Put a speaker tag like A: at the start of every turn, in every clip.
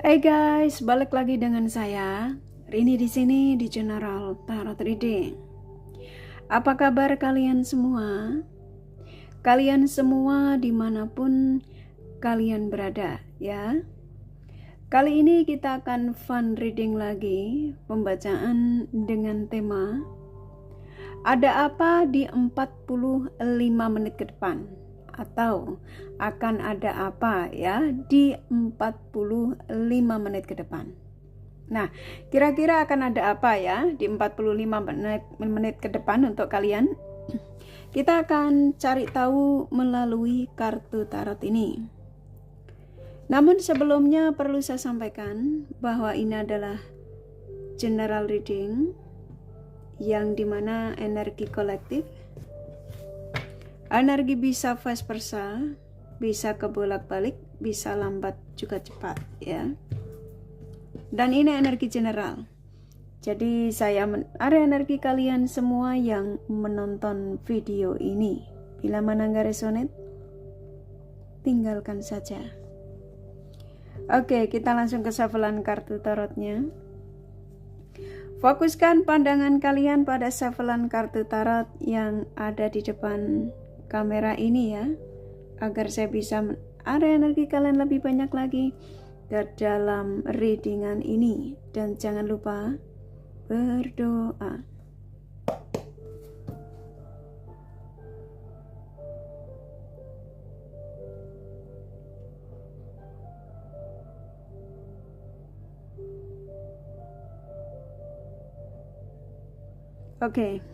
A: Hey guys, balik lagi dengan saya Rini di sini di General Tarot Reading. Apa kabar kalian semua? Kalian semua dimanapun kalian berada ya. Kali ini kita akan fun reading lagi, pembacaan dengan tema ada apa di 45 menit ke depan, atau akan ada apa ya di 45 menit ke depan. Nah, kira-kira akan ada apa ya di 45 menit ke depan untuk kalian? Kita akan cari tahu melalui kartu tarot ini. Namun sebelumnya perlu saya sampaikan bahwa ini adalah general reading yang dimana energi kolektif, energi bisa vice versa, bisa kebolak-balik, bisa lambat juga cepat ya. Dan ini energi general. Jadi saya ada energi kalian semua yang menonton video ini. Bila mana nggak resonate, tinggalkan saja. Oke, kita langsung ke shufflean kartu tarotnya. Fokuskan pandangan kalian pada shufflean kartu tarot yang ada di depan kamera ini ya, agar saya bisa ada energi kalian lebih banyak lagi ke dalam readingan ini. Dan jangan lupa berdoa. Oke.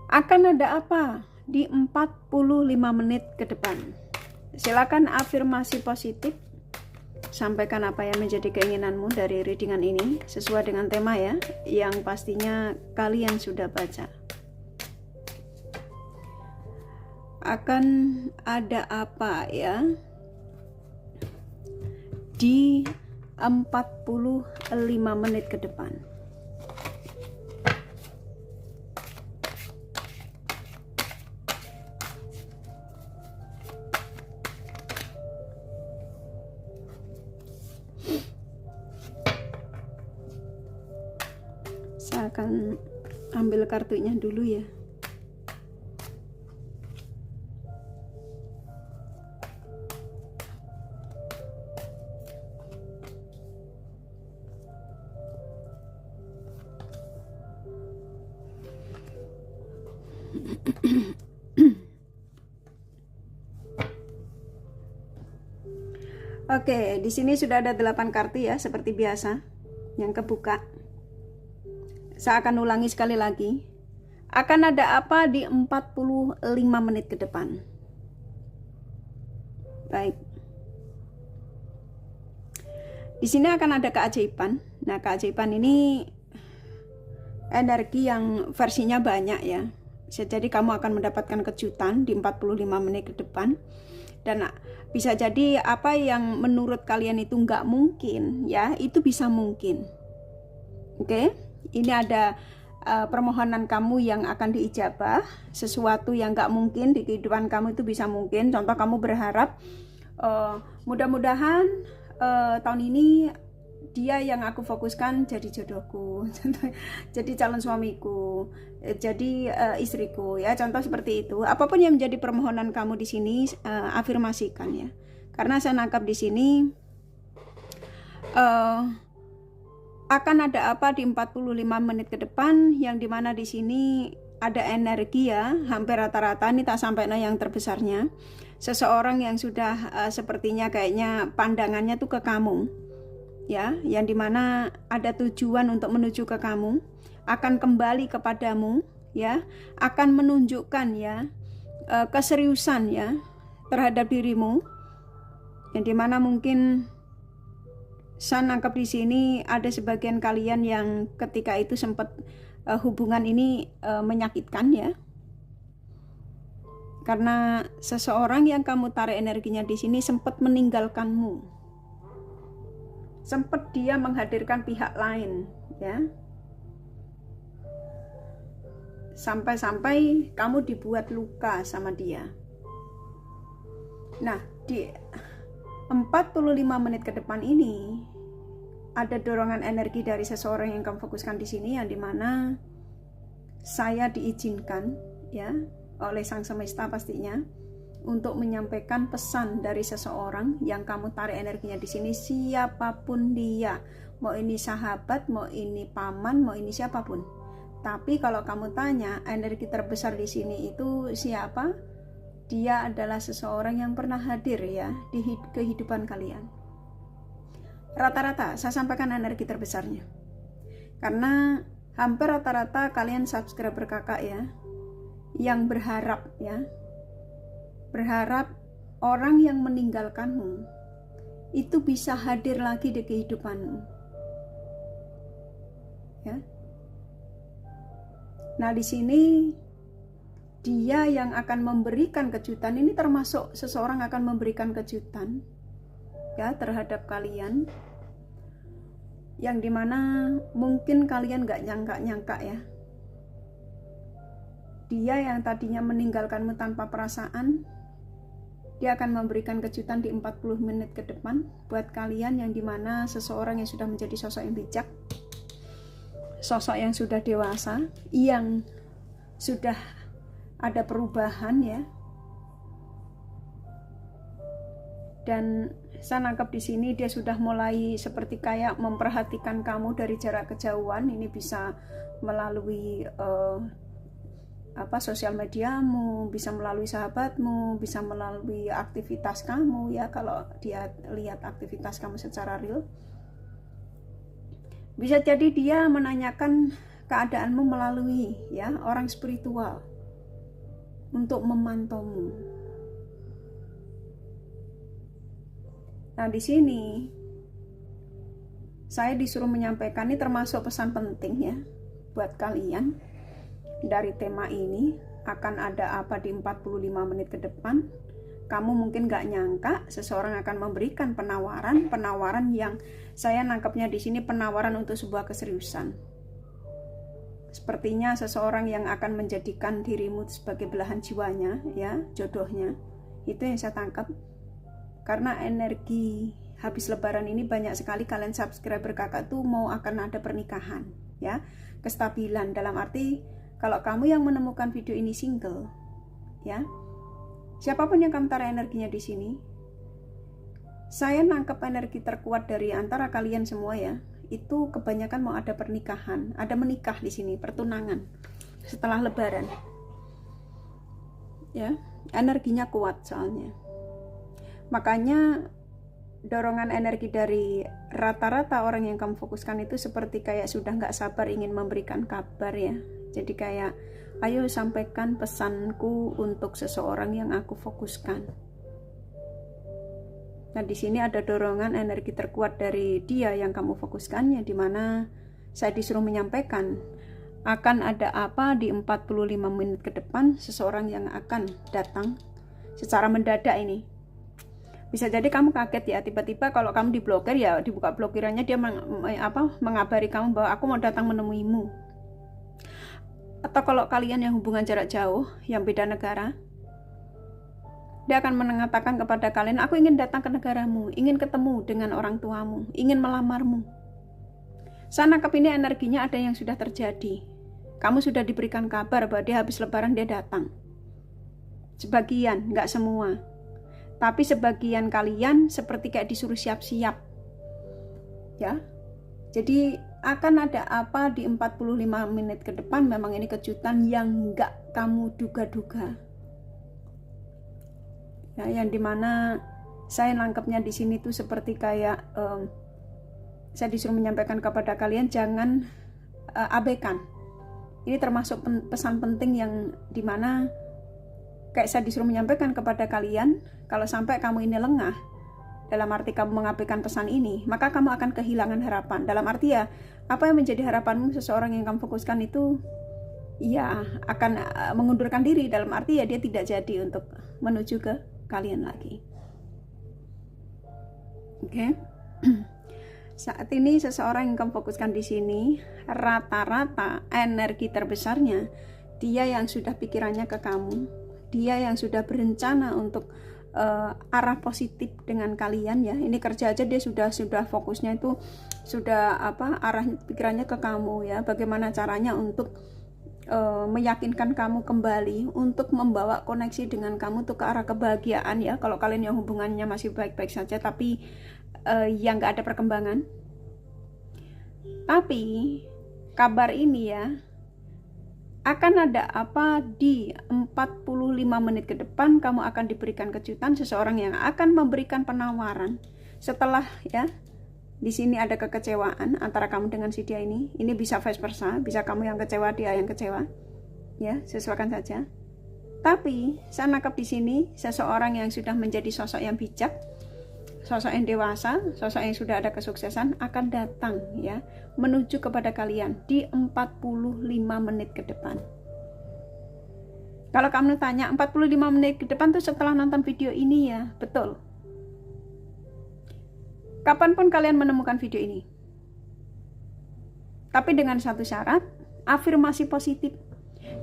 A: Akan ada apa di 45 menit ke depan? Silakan afirmasi positif. Sampaikan apa yang menjadi keinginanmu dari readingan ini sesuai dengan tema ya, yang pastinya kalian sudah baca. Akan ada apa ya di 45 menit ke depan? Saya akan ambil kartunya dulu ya. Oke, di sini sudah ada 8 kartu ya, seperti biasa yang kebuka. Saya akan ulangi sekali lagi. Akan ada apa di 45 menit ke depan? Baik. Di sini akan ada keajaiban. Nah, keajaiban ini energi yang versinya banyak ya. Jadi kamu akan mendapatkan kejutan di 45 menit ke depan. Dan bisa jadi apa yang menurut kalian itu nggak mungkin ya, itu bisa mungkin. Oke, ini ada permohonan kamu yang akan diijabah. Sesuatu yang nggak mungkin di kehidupan kamu itu bisa mungkin. Contoh, kamu berharap mudah-mudahan tahun ini dia yang aku fokuskan jadi jodohku, jadi calon suamiku, jadi istriku ya, contoh seperti itu. Apapun yang menjadi permohonan kamu di sini, afirmasikan ya, karena saya nangkap di sini akan ada apa di 45 menit ke depan, yang dimana di sini ada energi ya, hampir rata-rata ini tak sampai yang terbesarnya, seseorang yang sudah sepertinya kayaknya pandangannya tuh ke kamu ya, yang dimana ada tujuan untuk menuju ke kamu, akan kembali kepadamu ya, akan menunjukkan ya keseriusan ya terhadap dirimu, yang dimana mungkin saya nangkap di sini ada sebagian kalian yang ketika itu sempat hubungan ini menyakitkan ya, karena seseorang yang kamu tarik energinya di sini sempat meninggalkanmu, sempat dia menghadirkan pihak lain ya, sampai-sampai kamu dibuat luka sama dia. Nah, di 45 menit ke depan ini ada dorongan energi dari seseorang yang kamu fokuskan di sini, yang dimana saya diizinkan ya oleh Sang Semesta pastinya untuk menyampaikan pesan dari seseorang yang kamu tarik energinya di sini, siapapun dia, mau ini sahabat, mau ini paman, mau ini siapapun. Tapi kalau kamu tanya energi terbesar di sini itu siapa? Dia adalah seseorang yang pernah hadir ya di kehidupan kalian. Rata-rata saya sampaikan energi terbesarnya, karena hampir rata-rata kalian subscriber kakak ya, yang berharap orang yang meninggalkanmu itu bisa hadir lagi di kehidupanmu ya. Nah di sini dia yang akan memberikan kejutan, ini termasuk seseorang akan memberikan kejutan ya terhadap kalian, yang dimana mungkin kalian gak nyangka ya. Dia yang tadinya meninggalkanmu tanpa perasaan, dia akan memberikan kejutan di 40 menit ke depan buat kalian, yang dimana seseorang yang sudah menjadi sosok yang bijak, sosok yang sudah dewasa, yang sudah ada perubahan ya. Dan saya nangkep di sini dia sudah mulai seperti kayak memperhatikan kamu dari jarak kejauhan. Ini bisa melalui sosial mediamu, bisa melalui sahabatmu, bisa melalui aktivitas kamu ya. Kalau dia lihat aktivitas kamu secara real, bisa jadi dia menanyakan keadaanmu melalui ya orang spiritual untuk memantaumu. Nah di sini saya disuruh menyampaikan, ini termasuk pesan penting ya buat kalian dari tema ini. Akan ada apa di 45 menit ke depan? Kamu mungkin gak nyangka seseorang akan memberikan penawaran yang saya nangkepnya di sini penawaran untuk sebuah keseriusan. Sepertinya seseorang yang akan menjadikan dirimu sebagai belahan jiwanya ya, jodohnya. Itu yang saya tangkap. Karena energi habis lebaran ini banyak sekali kalian subscriber kakak tuh mau akan ada pernikahan ya, kestabilan. Dalam arti kalau kamu yang menemukan video ini single ya, siapapun yang kamu taruh energinya di sini, saya nangkep energi terkuat dari antara kalian semua ya, itu kebanyakan mau ada pernikahan, ada menikah di sini, pertunangan setelah lebaran ya. Energinya kuat soalnya. Makanya dorongan energi dari rata-rata orang yang kamu fokuskan itu seperti kayak sudah nggak sabar ingin memberikan kabar ya. Jadi kayak ayo sampaikan pesanku untuk seseorang yang aku fokuskan. Nah di sini ada dorongan energi terkuat dari dia yang kamu fokuskan, yang dimana saya disuruh menyampaikan akan ada apa di 45 menit ke depan. Seseorang yang akan datang secara mendadak ini. Bisa jadi kamu kaget ya, tiba-tiba kalau kamu diblokir ya dibuka blokirannya, dia mengabari kamu bahwa aku mau datang menemuimu. Atau kalau kalian yang hubungan jarak jauh, yang beda negara, dia akan mengatakan kepada kalian, aku ingin datang ke negaramu, ingin ketemu dengan orang tuamu, ingin melamarmu. Saya nangkap ini energinya ada yang sudah terjadi. Kamu sudah diberikan kabar bahwa dia habis lebaran dia datang. Sebagian, nggak semua. Tapi sebagian kalian seperti kayak disuruh siap-siap ya. Jadi akan ada apa di 45 menit ke depan. Memang ini kejutan yang nggak kamu duga-duga ya, yang dimana saya nangkepnya di sini tuh seperti kayak saya disuruh menyampaikan kepada kalian jangan abaikan. Ini termasuk pesan penting yang dimana kayak saya disuruh menyampaikan kepada kalian, kalau sampai kamu ini lengah, dalam arti kamu mengabaikan pesan ini, maka kamu akan kehilangan harapan. Dalam arti ya, apa yang menjadi harapanmu seseorang yang kamu fokuskan itu, ya akan mengundurkan diri. Dalam arti ya dia tidak jadi untuk menuju ke kalian lagi. Oke. Saat ini seseorang yang kamu fokuskan di sini, rata-rata energi terbesarnya, dia yang sudah pikirannya ke kamu. Dia yang sudah berencana untuk arah positif dengan kalian ya. Ini kerja aja dia sudah fokusnya itu sudah arah pikirannya ke kamu ya. Bagaimana caranya untuk meyakinkan kamu kembali, untuk membawa koneksi dengan kamu tuh ke arah kebahagiaan ya. Kalau kalian yang hubungannya masih baik-baik saja tapi yang nggak ada perkembangan. Tapi kabar ini ya, akan ada apa di 45 menit ke depan. Kamu akan diberikan kejutan, seseorang yang akan memberikan penawaran. Setelah ya, di sini ada kekecewaan antara kamu dengan si dia ini. Ini bisa vice versa, bisa kamu yang kecewa, dia yang kecewa. Ya, sesuaikan saja. Tapi saya nangkap di sini seseorang yang sudah menjadi sosok yang bijak, sosok yang dewasa, sosok yang sudah ada kesuksesan akan datang ya, menuju kepada kalian di 45 menit ke depan. Kalau kamu tanya 45 menit ke depan tuh setelah nonton video ini ya, betul. Kapanpun kalian menemukan video ini. Tapi dengan satu syarat, afirmasi positif.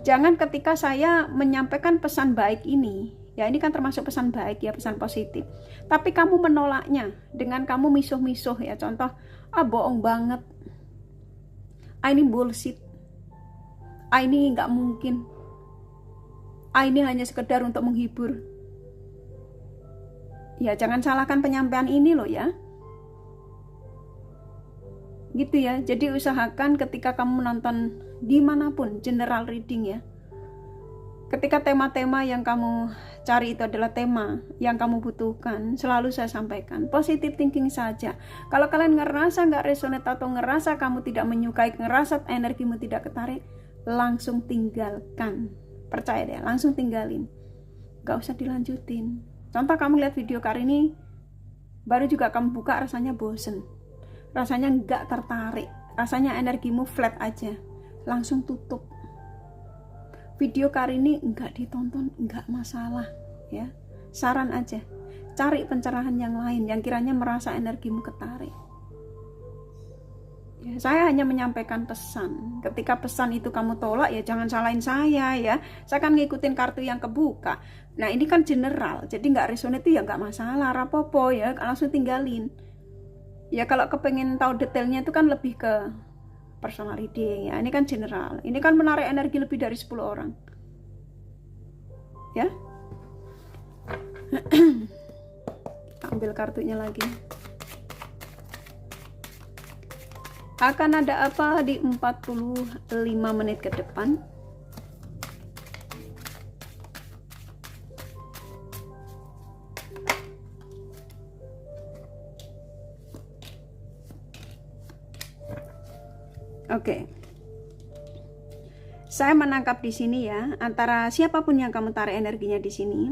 A: Jangan ketika saya menyampaikan pesan baik ini, ya ini kan termasuk pesan baik ya, pesan positif. Tapi kamu menolaknya dengan kamu misuh-misuh ya, contoh, bohong banget. Ini bullshit. Ini nggak mungkin. Ini hanya sekedar untuk menghibur. Ya jangan salahkan penyampaian ini loh ya. Gitu ya. Jadi usahakan ketika kamu menonton dimanapun general reading ya, ketika tema-tema yang kamu cari itu adalah tema yang kamu butuhkan, selalu saya sampaikan positive thinking saja. Kalau kalian ngerasa nggak resonate atau ngerasa kamu tidak menyukai, ngerasa energimu tidak ketarik, langsung tinggalkan. Percaya deh, langsung tinggalin, nggak usah dilanjutin. Contoh kamu lihat video kali ini, baru juga kamu buka rasanya bosen, rasanya nggak tertarik, rasanya energimu flat aja, langsung tutup. Video kali ini enggak ditonton, enggak masalah ya. Saran aja, cari pencerahan yang lain yang kiranya merasa energimu ketarik. Ya, saya hanya menyampaikan pesan. Ketika pesan itu kamu tolak ya jangan salahin saya ya. Saya kan ngikutin kartu yang kebuka. Nah ini kan general, jadi enggak resonate itu ya enggak masalah, rapopo ya, langsung tinggalin. Ya kalau kepengen tahu detailnya itu kan lebih ke personal reading ya, ini kan general, ini kan menarik energi lebih dari 10 orang ya. Ambil kartunya lagi. Akan ada apa di 45 menit ke depan? Oke. Saya menangkap di sini ya, antara siapapun yang kamu tarik energinya di sini,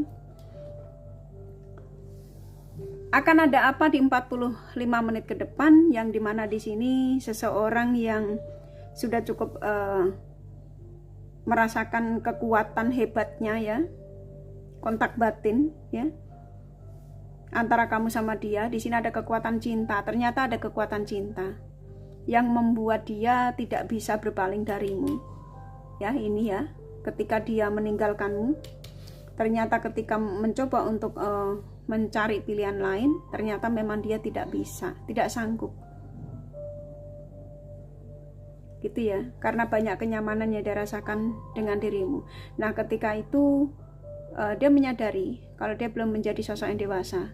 A: akan ada apa di 45 menit ke depan, yang dimana di sini seseorang yang sudah cukup merasakan kekuatan hebatnya ya, kontak batin ya, antara kamu sama dia. Di sini ada kekuatan cinta, ternyata ada kekuatan cinta yang membuat dia tidak bisa berpaling darimu ya. Ini ya, ketika dia meninggalkanmu, ternyata ketika mencoba untuk mencari pilihan lain, ternyata memang dia tidak bisa, tidak sanggup gitu ya, karena banyak kenyamanan yang dia rasakan dengan dirimu. Nah ketika itu dia menyadari kalau dia belum menjadi sosok yang dewasa,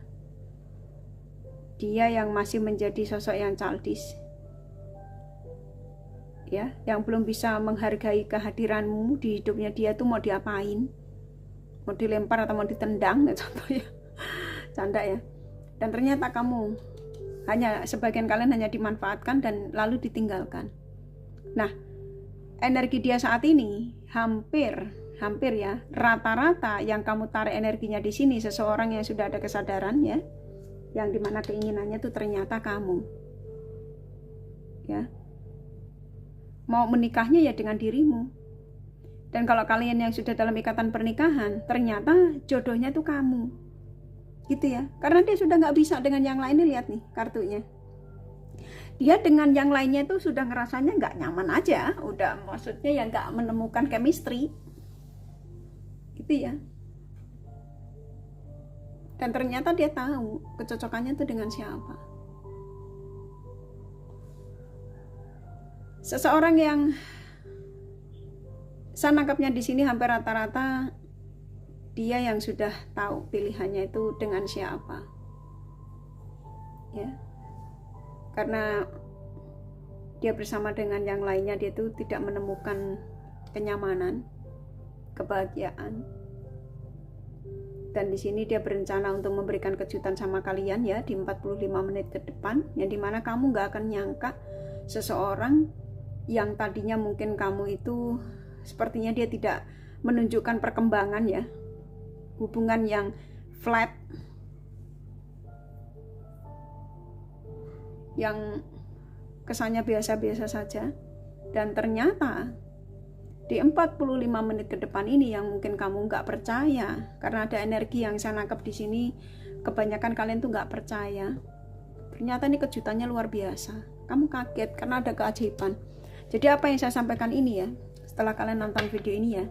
A: dia yang masih menjadi sosok yang childish ya, yang belum bisa menghargai kehadiranmu di hidupnya dia tuh mau diapain, mau dilempar atau mau ditendang ya, contoh ya, canda ya. Dan ternyata kamu hanya, sebagian kalian hanya dimanfaatkan dan lalu ditinggalkan. Nah energi dia saat ini hampir ya, rata-rata yang kamu tarik energinya di sini seseorang yang sudah ada kesadaran ya, yang dimana keinginannya tuh ternyata kamu ya. Mau menikahnya ya dengan dirimu. Dan kalau kalian yang sudah dalam ikatan pernikahan, ternyata jodohnya tuh kamu gitu ya, karena dia sudah nggak bisa dengan yang lain. Lihat nih kartunya, dia dengan yang lainnya itu sudah ngerasanya nggak nyaman aja, udah maksudnya ya nggak menemukan chemistry gitu ya. Dan ternyata dia tahu kecocokannya itu dengan siapa. Seseorang yang saya nangkapnya di sini hampir rata-rata dia yang sudah tahu pilihannya itu dengan siapa. Ya. Karena dia bersama dengan yang lainnya, dia itu tidak menemukan kenyamanan, kebahagiaan. Dan di sini dia berencana untuk memberikan kejutan sama kalian ya di 45 menit ke depan, yang dimana kamu gak akan nyangka seseorang yang tadinya mungkin kamu itu sepertinya dia tidak menunjukkan perkembangan ya, hubungan yang flat, yang kesannya biasa-biasa saja. Dan ternyata di 45 menit ke depan ini yang mungkin kamu nggak percaya, karena ada energi yang saya nangkep di sini, kebanyakan kalian tuh nggak percaya. Ternyata ini kejutannya luar biasa. Kamu kaget karena ada keajaiban. Jadi apa yang saya sampaikan ini ya, setelah kalian nonton video ini ya,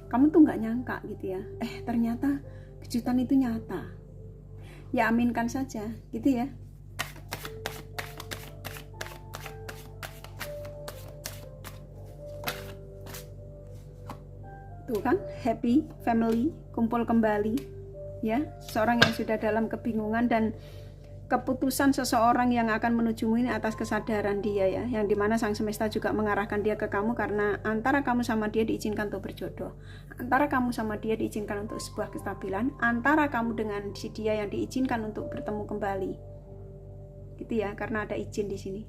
A: kamu tuh nggak nyangka gitu ya, ternyata kejutan itu nyata. Ya aminkan saja gitu ya. Tuh kan, happy family, kumpul kembali ya. Seorang yang sudah dalam kebingungan, dan keputusan seseorang yang akan menujumu ini atas kesadaran dia ya, yang dimana sang semesta juga mengarahkan dia ke kamu, karena antara kamu sama dia diizinkan untuk berjodoh, antara kamu sama dia diizinkan untuk sebuah kestabilan, antara kamu dengan si dia yang diizinkan untuk bertemu kembali gitu ya, karena ada izin di sini.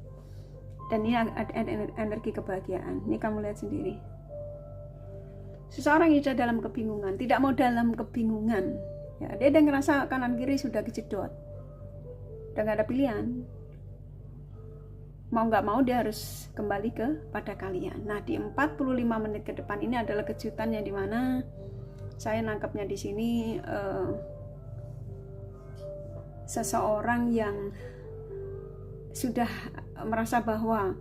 A: Dan ini ada energi kebahagiaan. Ini kamu lihat sendiri. Seseorang yang sudah dalam kebingungan, tidak mau dalam kebingungan ya, dia udah ngerasa kanan kiri sudah kejedot, udah gak ada pilihan, mau gak mau dia harus kembali kepada kalian. Nah di 45 menit ke depan ini adalah kejutan yang dimana saya nangkapnya di sini, seseorang yang sudah merasa bahwa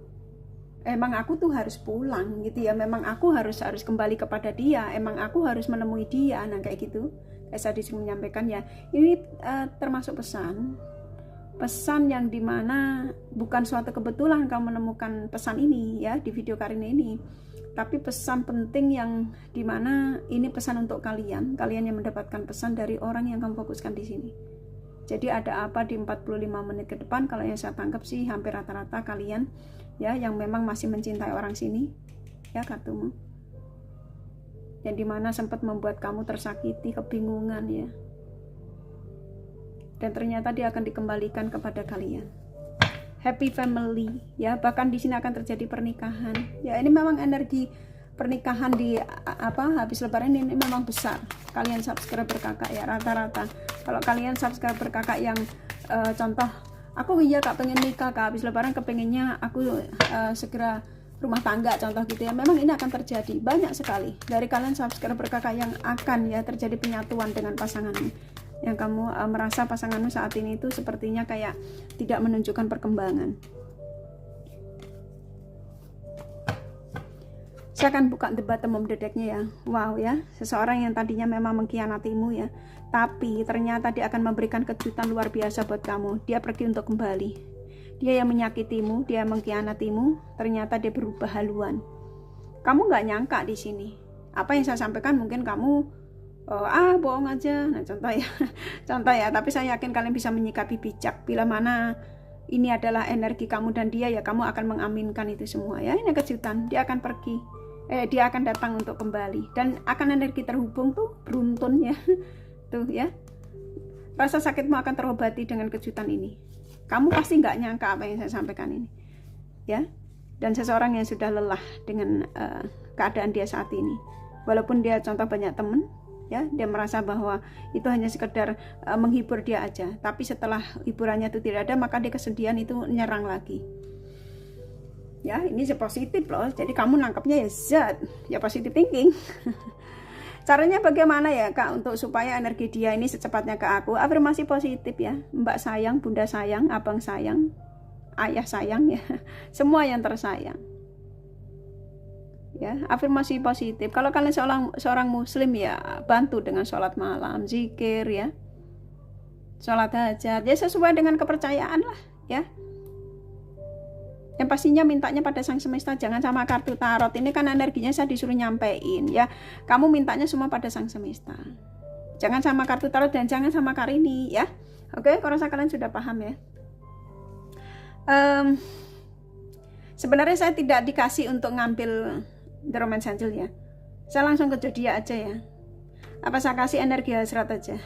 A: emang aku tuh harus pulang gitu ya, memang aku harus kembali kepada dia, emang aku harus menemui dia. Nah kayak gitu, kayak saya disuruh menyampaikan ya, ini termasuk pesan yang dimana bukan suatu kebetulan kamu menemukan pesan ini ya di video Karina ini, tapi pesan penting yang dimana ini pesan untuk kalian yang mendapatkan pesan dari orang yang kamu fokuskan di sini. Jadi ada apa di 45 menit ke depan, kalau yang saya tangkap sih hampir rata-rata kalian ya yang memang masih mencintai orang sini ya, kartumu yang dimana sempat membuat kamu tersakiti, kebingungan ya, dan ternyata dia akan dikembalikan kepada kalian. Happy family ya, bahkan di sini akan terjadi pernikahan ya. Ini memang energi pernikahan di habis lebaran ini memang besar. Kalian subscriber kakak ya, rata-rata kalau kalian subscriber kakak yang contoh, aku iya kak pengen nikah kak, habis lebaran kepengennya aku segera rumah tangga contoh gitu ya, memang ini akan terjadi banyak sekali dari kalian subscriber kakak yang akan ya terjadi penyatuan dengan pasanganmu, yang kamu merasa pasanganmu saat ini itu sepertinya kayak tidak menunjukkan perkembangan. Saya akan buka debat temum dedeknya ya. Wow ya, seseorang yang tadinya memang mengkhianatimu ya, tapi ternyata dia akan memberikan kejutan luar biasa buat kamu. Dia pergi untuk kembali. Dia yang menyakitimu, dia yang mengkhianatimu, ternyata dia berubah haluan. Kamu nggak nyangka di sini. Apa yang saya sampaikan mungkin kamu bohong aja. Nah contoh ya, tapi saya yakin kalian bisa menyikapi bijak. Bila mana ini adalah energi kamu dan dia ya, kamu akan mengaminkan itu semua ya. Ini kejutan, dia akan pergi. Dia akan datang untuk kembali, dan akan energi terhubung tuh beruntun ya. Tuh ya, rasa sakitmu akan terobati dengan kejutan ini. Kamu pasti nggak nyangka apa yang saya sampaikan ini ya. Dan seseorang yang sudah lelah dengan keadaan dia saat ini, walaupun dia contoh banyak temen ya, dia merasa bahwa itu hanya sekedar menghibur dia aja, tapi setelah hiburannya itu tidak ada, maka dia kesedihan itu nyerang lagi ya. Ini positif loh, jadi kamu nangkapnya ya positive thinking. Caranya bagaimana ya kak untuk supaya energi dia ini secepatnya ke aku? Afirmasi positif ya, mbak sayang, bunda sayang, abang sayang, ayah sayang ya, semua yang tersayang ya. Afirmasi positif. Kalau kalian seorang muslim ya, bantu dengan sholat malam, zikir ya, sholat hajat, ya sesuai dengan kepercayaan lah ya. Yang pastinya mintanya pada sang semesta, jangan sama kartu tarot. Ini kan energinya saya disuruh nyampein ya. Kamu mintanya semua pada sang semesta. Jangan sama kartu tarot dan jangan sama Karini ya. Oke, aku rasa kalian sudah paham ya. Sebenarnya saya tidak dikasih untuk ngambil The Romance Angel ya. Saya langsung ke Zodiac aja ya. Apa saya kasih energi hasrat aja.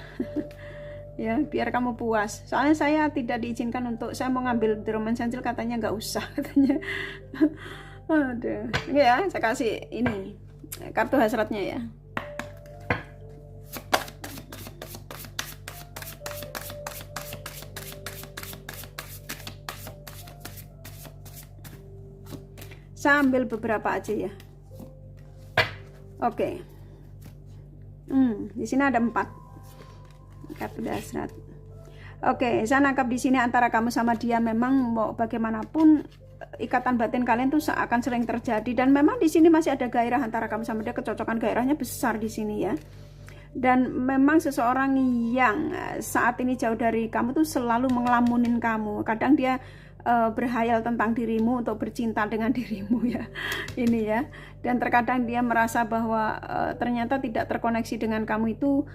A: Ya, biar kamu puas. Soalnya saya tidak diizinkan untuk, saya mau ngambil The Romance Angel katanya nggak usah katanya. Aduh. Ya, saya kasih ini kartu hasratnya ya. Saya ambil beberapa aja ya. Oke. Di sini ada 4. Kartu hasrat. Oke, saya nangkap di sini antara kamu sama dia memang mau bagaimanapun ikatan batin kalian tuh akan sering terjadi, dan memang di sini masih ada gairah antara kamu sama dia, kecocokan gairahnya besar di sini ya. Dan memang seseorang yang saat ini jauh dari kamu tuh selalu mengelamunin kamu. Kadang dia berhayal tentang dirimu untuk bercinta dengan dirimu ya. Ini ya. Dan terkadang dia merasa bahwa ternyata tidak terkoneksi dengan kamu itu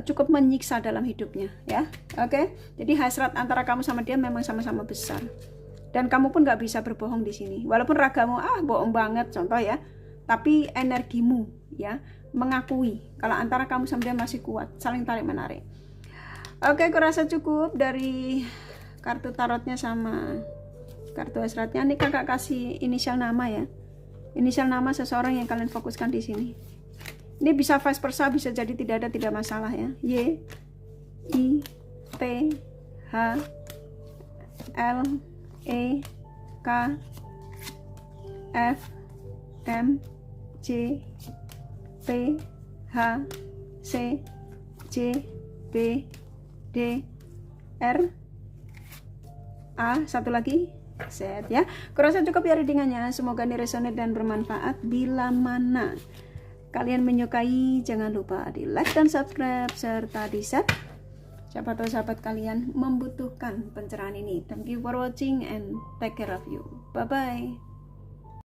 A: cukup menyiksa dalam hidupnya ya. Oke. Jadi hasrat antara kamu sama dia memang sama-sama besar. Dan kamu pun nggak bisa berbohong di sini. Walaupun ragamu bohong banget contoh ya. Tapi energimu ya mengakui kalau antara kamu sama dia masih kuat, saling tarik menarik. Oke, aku rasa cukup dari kartu tarotnya sama kartu hasratnya. Ini kakak kasih inisial nama ya. Inisial nama seseorang yang kalian fokuskan di sini. Ini bisa vice versa, bisa jadi tidak ada, tidak masalah ya. Y, I, T, H, L, E, K, F, M, J, P, H, C, J, B, D, R, A, satu lagi Z ya. Kurasa cukup ya readingannya. Semoga ini resonate dan bermanfaat. Bila mana kalian menyukai, jangan lupa di like dan subscribe serta di share. Siapa tahu sahabat kalian membutuhkan pencerahan ini. Thank you for watching and take care of you. Bye bye.